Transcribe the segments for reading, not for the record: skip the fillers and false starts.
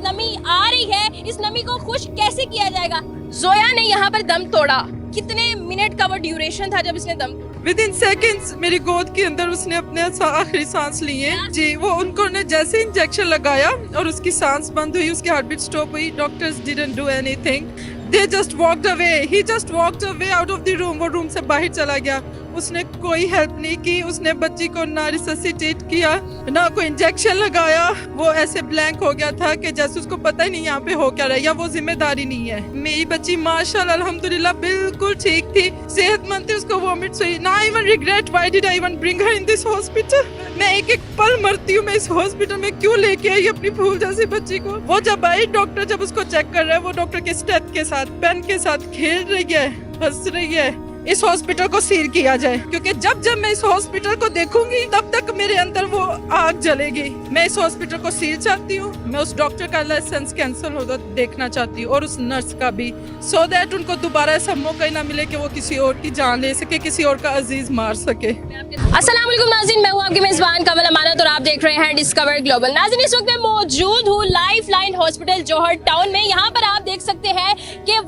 वक्त नमी आ रही है, इस नमी को खुश कैसे किया जाएगा। जोया ने यहाँ पर दम तोड़ा। कितने मिनट का वो ड्यूरेशन था जब इसने दम तोड़ा? विद इन सेकेंड्स मेरी गोद के अंदर उसने अपने आखिरी सांस लिए जी। वो उनको ने जैसे इंजेक्शन लगाया और उसकी सांस बंद हुई, उसकी हार्ट बीट स्टॉप हुई। Doctors didn't do anything, they just walked away, he just walked away out of the room. वो रूम से बाहर चला गया। उसने कोई हेल्प नहीं की, उसने बच्ची को ना रिससिटेट किया, ना कोई इंजेक्शन लगाया। वो ऐसे ब्लैंक हो गया था कि जैसे उसको पता ही नहीं यहाँ पे हो क्या रहा है, या वो जिम्मेदारी नहीं है। मेरी बच्ची माशाल्लाह अल्हम्दुलिल्लाह बिल्कुल ठीक थी, सेहतमंद थी। उसको वॉमिट्स हुई। ना even regret why did I even bring her in this hospital. मैं एक एक पल मरती हूँ, मैं इस हॉस्पिटल में क्यों लेके आई अपनी फूल जैसी बच्ची को। वो जब आई, डॉक्टर जब उसको चेक कर रहा है, वो डॉक्टर के स्टेथ के साथ, पेन के साथ खेल रही है, हंस रही है। इस हॉस्पिटल को सील किया जाए, क्योंकि जब जब मैं इस हॉस्पिटल को देखूंगी तब तक मेरे अंदर वो आग जलेगी। मैं इस हॉस्पिटल को सील चाहती हूँ। मैं उस डॉक्टर का लाइसेंस कैंसिल होता देखना चाहती हूँ, और उस नर्स का भी, सो दैट उनको दोबारा ऐसा मौका ही ना मिले कि वो किसी और की जान ले सके, किसी और का अजीज मार सके। अस्सलाम वालेकुम नाज़रीन, मैं हूँ आपकी मेज़बान कमल अमानत और आप देख रहे हैं डिस्कवर ग्लोबल। नाज़रीन, इस वक्त मैं मौजूद हूँ लाइफ लाइन हॉस्पिटल जौहर टाउन में। यहाँ पर आप देख सकते हैं कि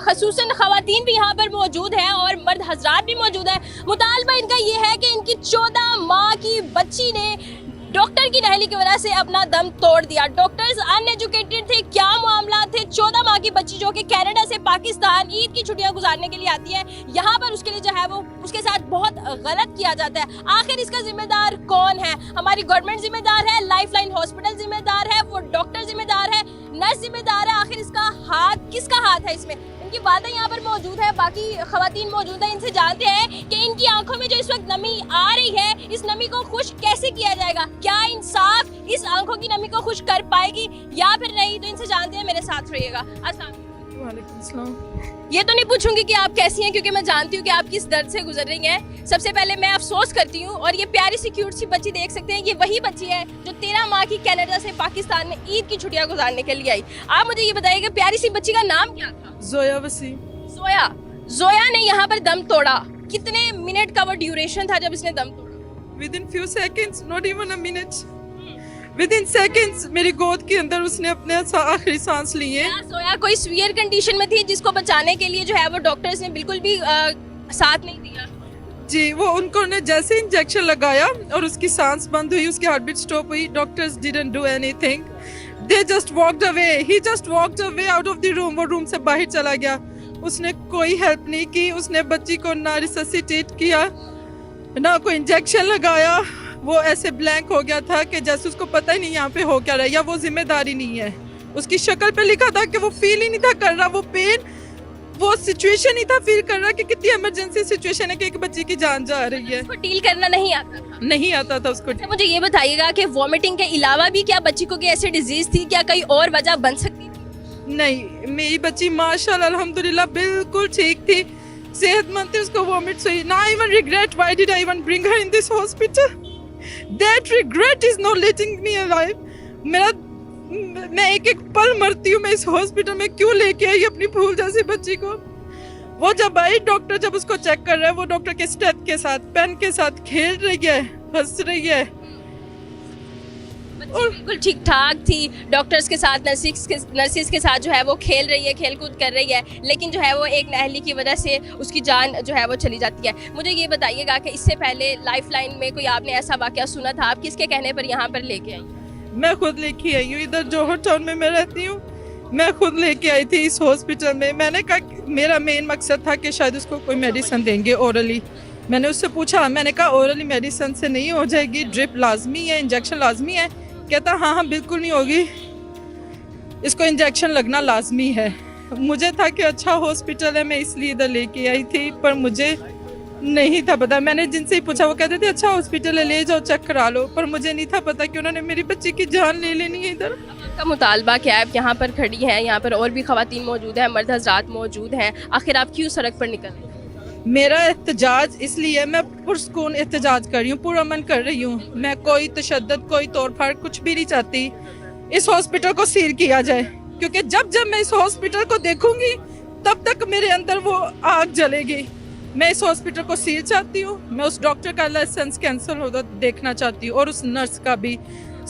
ख़ुसूसन ख़वातीन भी यहाँ पर मौजूद हैं और मर्द हजरात भी मौजूद है। मुतालबा इनका ये है कि इनकी 14 माह की बच्ची ने डॉक्टर की नहली की वजह से अपना दम तोड़ दिया। डॉक्टर्स अनएजुकेटेड थे, क्या मामला थे। 14 माह की बच्ची जो कि कनाडा से पाकिस्तान ईद की छुट्टियां गुजारने के लिए आती है, यहाँ पर उसके लिए जो है वो उसके साथ बहुत गलत किया जाता है। आखिर इसका जिम्मेदार कौन है? हमारी गवर्नमेंट जिम्मेदार है, लाइफ लाइन हॉस्पिटल जिम्मेदार है, वो डॉक्टर जिम्मेदार है, नर्स जिम्मेदार है। आखिर इसका हाथ किसका हाथ है इसमें? इनकी वालदा यहाँ पर मौजूद है, बाकी खवातीन मौजूद है। इनसे जानते हैं कि इनकी आंखों में जो इस वक्त नमी आ रही है, इस नमी को खुश कैसे किया जाएगा। क्या इंसाफ इस आंखों की नमी को खुश कर पाएगी या फिर नहीं? तो इनसे जानते हैं, मेरे साथ रहिएगा। अस्सलाम वालेकुम। ये तो नहीं पूछूंगी कि आप कैसी हैं, क्योंकि मैं जानती हूँ कि आप किस दर्द से गुजर रही हैं। सबसे पहले मैं अफसोस करती हूँ, और ये प्यारी सी क्यूट सी बच्ची देख सकते हैं, ये वही बच्ची है जो 13 माह की कनाडा से पाकिस्तान में ईद की छुट्टियां गुजारने के लिए आई। आप मुझे ये बताइए कि प्यारी सी बच्ची का नाम क्या था? जोया वसीम। जोया ने यहाँ पर दम तोड़ा। कितने मिनट का वो ड्यूरेशन था जब इसने दम तोड़ा? With in few seconds, not even a minute. With in seconds मेरी गोद के अंदर उसने अपने आखिरी सांस लिए। सोया कोई सीवियर कंडीशन में थी जिसको बचाने के लिए जो है वो डॉक्टर्स ने बिल्कुल भी साथ नहीं दिया जी। वो उनको ने जैसे इंजेक्शन लगाया और उसकी सांस बंद हुई, उसकी हार्ट बीट स्टॉप हुई। Doctors didn't do anything, they just walked away, he just walked away out of the room. वो रूम से बाहर चला गया। उसने कोई हेल्प नहीं की, उसने बच्ची को ना रिससिटेट किया, ना कोई इंजेक्शन लगाया। वो ऐसे ब्लैंक हो गया था कि जैसे उसको पता ही नहीं यहाँ पे हो क्या रहा है, या वो जिम्मेदारी नहीं है। उसकी शक्ल पे लिखा था कि वो फील ही नहीं था कर रहा, वो पेन, वो सिचुएशन ही था फील कर रहा कि कितनी इमरजेंसी सिचुएशन है कि एक बच्ची की जान जा रही है। उसको डील करना नहीं आता था? नहीं आता था उसको। अच्छा, मुझे ये बताइएगा कि वॉमिटिंग के अलावा भी क्या बच्ची को कोई ऐसी डिजीज थी, क्या कई और वजह बन सकती थी? नहीं, मेरी बच्ची माशाल्लाह अल्हम्दुलिल्लाह बिल्कुल ठीक थी, सेहतमंद थी। उसको वॉमिट्स हुई। ना even regret why did I even bring her in this hospital. That regret is not letting me alive. मैं एक एक पल मरती हूँ, मैं इस हॉस्पिटल में क्यों लेके आई अपनी फूल जैसी बच्ची को। वो जब आई, डॉक्टर जब उसको चेक कर रहा है, वो डॉक्टर के स्टेथ के साथ, पेन के साथ खेल रही है, हंस रही है। बिल्कुल ठीक ठाक थी, डॉक्टर्स के साथ, नर्सिस के साथ जो है वो खेल रही है, खेल कूद कर रही है, लेकिन जो है वो एक नहली की वजह से उसकी जान जो है वो चली जाती है। मुझे ये बताइएगा कि इससे पहले लाइफ लाइन में कोई आपने ऐसा वाकया सुना था? आप किसके कहने पर यहाँ पर लेके आई? मैं खुद लेके आई हूँ, इधर जौहर टाउन में मैं रहती हूँ। मैं खुद लेके आई थी इस हॉस्पिटल में। मैंने कहा, मेरा मेन मकसद था कि शायद उसको कोई मेडिसिन देंगे ओरली। मैंने उससे पूछा, मैंने कहा ओरली मेडिसिन से नहीं हो जाएगी, ड्रिप लाजमी है, इंजेक्शन लाजमी है? कहता हाँ बिल्कुल नहीं होगी, इसको इंजेक्शन लगना लाजमी है। मुझे था कि अच्छा हॉस्पिटल है, मैं इसलिए इधर लेके आई थी, पर मुझे नहीं था पता। मैंने जिनसे ही पूछा, वो कहते थे अच्छा हॉस्पिटल है, ले जाओ चेक करा लो, पर मुझे नहीं था पता कि उन्होंने मेरी बच्ची की जान ले लेनी है इधर। आपका मुतालबा क्या है? आप यहाँ पर खड़ी हैं, यहाँ पर और भी खवातीन मौजूद हैं, मर्द हजरात मौजूद हैं, आखिर आप क्यों सड़क पर निकल रहे हैं? मेरा एहतजाज इसलिए, मैं पुरसकून एहतजाज कर रही हूँ, पुरअमन कर रही हूँ। मैं कोई तशद्दुद, कोई तोड़फाड़ कुछ भी नहीं चाहती। इस हॉस्पिटल को सील किया जाए, क्योंकि जब जब मैं इस हॉस्पिटल को देखूंगी तब तक मेरे अंदर वो आग जलेगी। मैं इस हॉस्पिटल को सील चाहती हूँ। मैं उस डॉक्टर का लाइसेंस कैंसिल होता देखना चाहती हूँ, और उस नर्स का भी,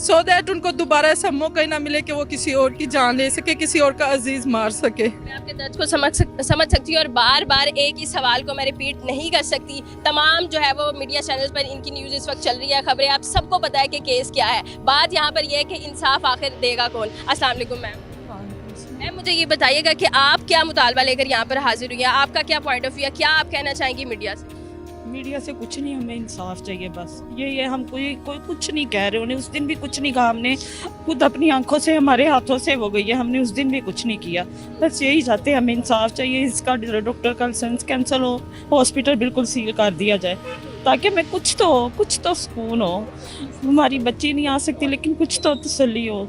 सो दैट उनको दोबारा ऐसा मौका ही ना मिले कि वो किसी और की जान ले सके, किसी और का अजीज मार सके। मैं आपके दर्द को समझ सकती हूँ और बार बार एक ही सवाल को मैं रिपीट नहीं कर सकती। तमाम जो है वो मीडिया चैनल्स पर इनकी न्यूज़ इस वक्त चल रही है, खबरें, आप सबको पता है कि केस क्या है। बात यहाँ पर यह है कि इंसाफ आखिर देगा कौन। अस्सलाम वालेकुम मैम, मुझे ये बताइएगा कि आप क्या मुतालबा लेकर यहाँ पर हाजिर हुई हैं, आपका क्या पॉइंट ऑफ व्यू है, क्या आप कहना चाहेंगी मीडिया से? मीडिया से कुछ नहीं, हमें इंसाफ चाहिए बस। ये हम कोई कुछ नहीं कह रहे, उन्हें उस दिन भी कुछ नहीं कहा, हमने खुद अपनी आंखों से, हमारे हाथों से वो गई है, हमने उस दिन भी कुछ नहीं किया। बस यही चाहते हैं, हमें इंसाफ चाहिए। इसका डॉक्टर का लाइसेंस कैंसिल हो, हॉस्पिटल बिल्कुल सील कर दिया जाए ताकि हमें कुछ तो सुकून हो। हमारी बच्ची नहीं आ सकती लेकिन कुछ तो तसल्ली हो।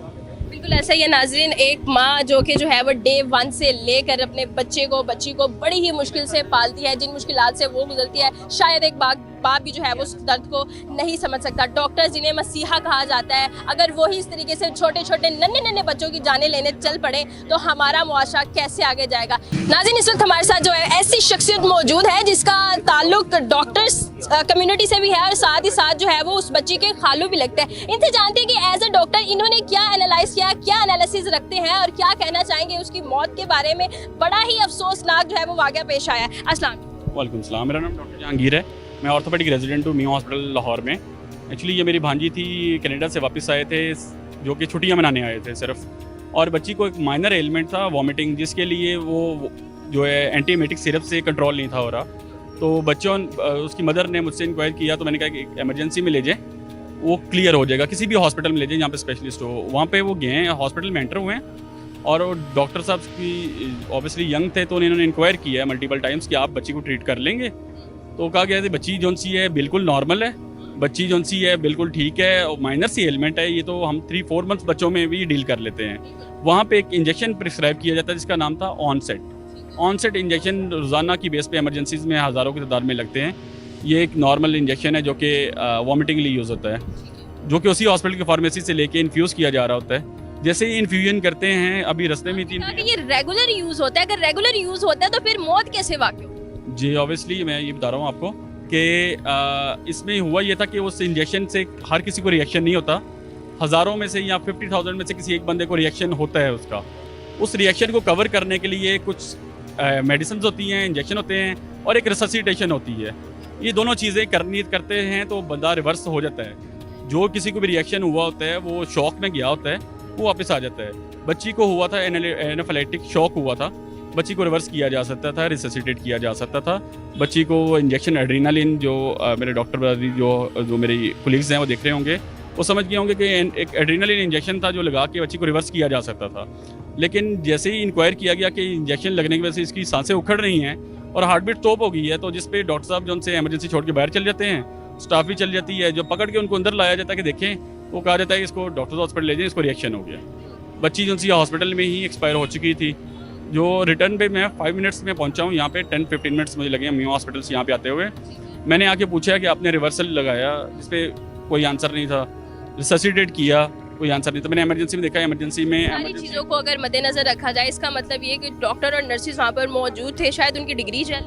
बिल्कुल ऐसा ही है नाजरीन, एक माँ जो कि जो है वो डे 1 से लेकर अपने बच्ची को बड़ी ही मुश्किल से पालती है, जिन मुश्किलात से वो गुजरती है शायद एक बाप भी जो है वो उस दर्द को नहीं समझ सकता। डॉक्टर जिन्हें मसीहा कहा जाता है, अगर वो ही इस तरीके से छोटे छोटे नन्हे बच्चों की जानें लेने चल पड़े तो हमारा मुआशरा कैसे आगे जाएगा। नाज़रीन, इस वक्त हमारे साथ जो है ऐसी शख्सियत मौजूद है जिसका ताल्लुक डॉक्टर्स कम्युनिटी से भी है और साथ ही साथ जो है वो उस बच्ची के खालू भी लगते हैं। इनसे जानते हैं कि एज ए डॉक्टर इन्होंने क्या एनालाइज किया, क्या एनालिसिस रखते हैं और क्या कहना चाहेंगे उसकी मौत के बारे में। बड़ा ही अफसोसनाक जो है वो वाक़या पेश आया है। अस्सलाम वालेकुम सलाम, मेरा नाम डॉक्टर जहांगीर है। मैं ऑर्थोपेडिक रेजिडेंट हूँ मियो हॉस्पिटल लाहौर में। एक्चुअली ये मेरी भांजी थी, कनाडा से वापस आए थे जो कि छुट्टियाँ मनाने आए थे सिर्फ, और बच्ची को एक माइनर एलिमेंट था वॉमिटिंग, जिसके लिए वो जो है एंटीएमेटिक सिरप से कंट्रोल नहीं था हो रहा। तो बच्चों उसकी मदर ने मुझसे इंक्वायर किया तो मैंने कहा कि इमरजेंसी में ले जाए, वो क्लियर हो जाएगा, किसी भी हॉस्पिटल में ले जाए जहाँ पे स्पेशलिस्ट हो। वहाँ पे वो गए हैं, हॉस्पिटल में एंटर हुए हैं और डॉक्टर साहब की ऑब्वियसली यंग थे तो उन्होंने इंक्वायर किया है मल्टीपल टाइम्स कि आप बच्ची को ट्रीट कर लेंगे। तो कहा गया था बच्ची जौन सी है बिल्कुल नॉर्मल है, बच्ची जौन सी है बिल्कुल ठीक है, और माइनर सी एलिमेंट है, ये तो हम 3-4 मंथ्स बच्चों में भी डील कर लेते हैं। वहाँ पे एक इंजेक्शन प्रिस्क्राइब किया जाता है जिसका नाम था ऑनसेट इंजेक्शन। रोज़ाना की बेस पे इमरजेंसीज में हज़ारों की तादाद में लगते हैं। ये एक नॉर्मल इंजेक्शन है जो कि वॉमिटिंग के लिए यूज़ होता है, जो कि उसी हॉस्पिटल की फार्मेसी से लेके इन्फ्यूज़ किया जा रहा होता है। जैसे ही इन्फ्यूजन करते हैं, अभी रास्ते में 3 ये रेगुलर यूज़ होता है, अगर रेगुलर यूज़ होता है तो फिर मौत कैसे वाक़ई? जी ऑब्वियसली मैं ये बता रहा हूँ आपको कि इसमें हुआ ये था कि उस इंजेक्शन से हर किसी को रिएक्शन नहीं होता। हज़ारों में से या 50,000 में से किसी एक बंदे को रिएक्शन होता है उसका। उस रिएक्शन को कवर करने के लिए कुछ मेडिसिन होती हैं, इंजेक्शन होते हैं और एक रिससिटेशन होती है। ये दोनों चीज़ें करते हैं तो बंदा रिवर्स हो जाता है। जो किसी को भी रिएक्शन हुआ होता है वो शॉक में गया होता है, वो वापस आ जाता है। बच्ची को हुआ था एनाफिलेक्टिक शॉक हुआ था, बच्ची को रिवर्स किया जा सकता था, रिससिटेट किया जा सकता था। बच्ची को इंजेक्शन एड्रीनालिन जो मेरे डॉक्टर ब्रदर जो मेरी कोलीग्स हैं वो देख रहे होंगे, वो समझ गए होंगे कि एक एड्रीनालिन इंजेक्शन था जो लगा के बच्ची को रिवर्स किया जा सकता था। लेकिन जैसे ही इंक्वायर किया गया कि इंजेक्शन लगने की वजह से इसकी सांसें उखड़ रही हैं और हार्ट बीट तोप हो गई है, तो जिस पे डॉक्टर साहब जो उनसे इमरजेंसी छोड़ के बाहर चल जाते हैं, स्टाफ भी चल जाती है, जो पकड़ के उनको अंदर लाया जाता है कि देखें, वो कहा जाता है कि इसको डॉक्टर्स हॉस्पिटल ले जाएं, इसको रिएक्शन हो गया। बच्ची जो सी हॉस्पिटल में ही एक्सपायर हो चुकी थी। जो रिटर्न पे मैं 5 मिनट्स में पहुंचा हूँ यहाँ पे, 10-15 मिनट्स मुझे लगे मियो हॉस्पिटल से यहाँ पे आते हुए। मैंने आके पूछा कि आपने रिवर्सल लगाया, जिस पे कोई आंसर नहीं था। रिससिटेट किया, कोई आंसर नहीं था। मैंने इमरजेंसी में देखा, इमरजेंसी में सारी चीज़ों को अगर मद्देनजर रखा जाए, इसका मतलब ये कि डॉक्टर और नर्सेज वहाँ पर मौजूद थे, शायद उनकी डिग्री चल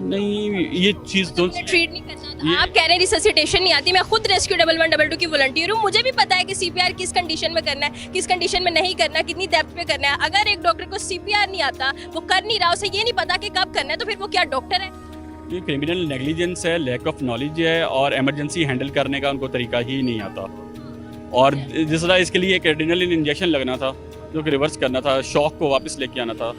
नहीं, ये चीज़ तो ट्रीट नहीं करना। आप कह रहे हैं रिससिटेशन नहीं आती। मैं खुद रेस्क्यू 1112 की वॉलंटियर हूँ, मुझे भी पता है कि CPR किस कंडीशन में करना है, किस कंडीशन में नहीं करना, कितनी डेप्थ पे करना है। अगर एक डॉक्टर को CPR नहीं आता, वो कर नहीं रहा, उसे ये नहीं पता कि कब करना है, तो फिर वो क्या डॉक्टर है? ये क्रिमिनल नेग्लिजेंस है, लैक ऑफ नॉलेज है, और इमरजेंसी हैंडल करने का उनको तरीका ही नहीं आता। और जिस तरह इसके लिए एक एड्रेनालिन इंजेक्शन लगना था जो कि रिवर्स करना था, शॉक को वापस लेके आना था,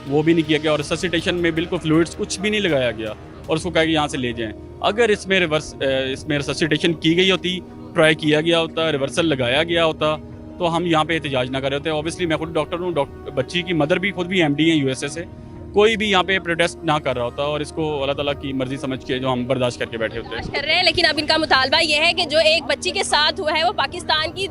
वो भी नहीं किया गया। और रिससिटेशन में बिल्कुल फ्लूइड्स कुछ भी नहीं लगाया गया और उसको कहा कि यहाँ से ले जाएं। अगर इसमें रिससिटेशन की गई होती, ट्राई किया गया होता, रिवर्सल लगाया गया होता, तो हम यहाँ पे एहतजाज ना कर रहे होते। ऑब्वियसली मैं खुद डॉक्टर हूँ, बच्ची की मदर भी खुद भी MD हैं USA से, कोई भी यहाँ पे प्रोटेस्ट ना कर रहा होता और इसको अल्लाह ताला की मर्जी समझ के जो हम बर्दाश्त करके बैठे होते हैं कर रहे हैं। लेकिन अब इनका मुतालबा ये है कि जो एक बच्ची के साथ हुआ है वो पाकिस्तान की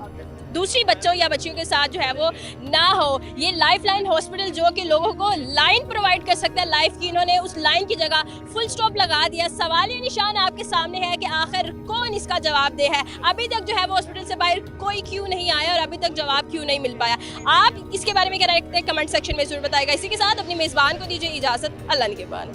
दूसरी बच्चों या बच्चियों के साथ जो है वो ना हो। ये लाइफलाइन हॉस्पिटल जो कि लोगों को लाइन प्रोवाइड कर सकता है लाइफ की, इन्होंने उस लाइन की जगह फुल स्टॉप लगा दिया। सवाल ये निशान आपके सामने है कि आखिर कौन इसका जवाब दे है। अभी तक जो है वो हॉस्पिटल से बाहर कोई क्यों नहीं आया और अभी तक जवाब क्यों नहीं मिल पाया। आप इसके बारे में क्या राय रखते हैं, कमेंट सेक्शन में जरूर बताएगा। इसी के साथ अपनी मेज़बान को दीजिए इजाज़त। अल्लाह निगहबान।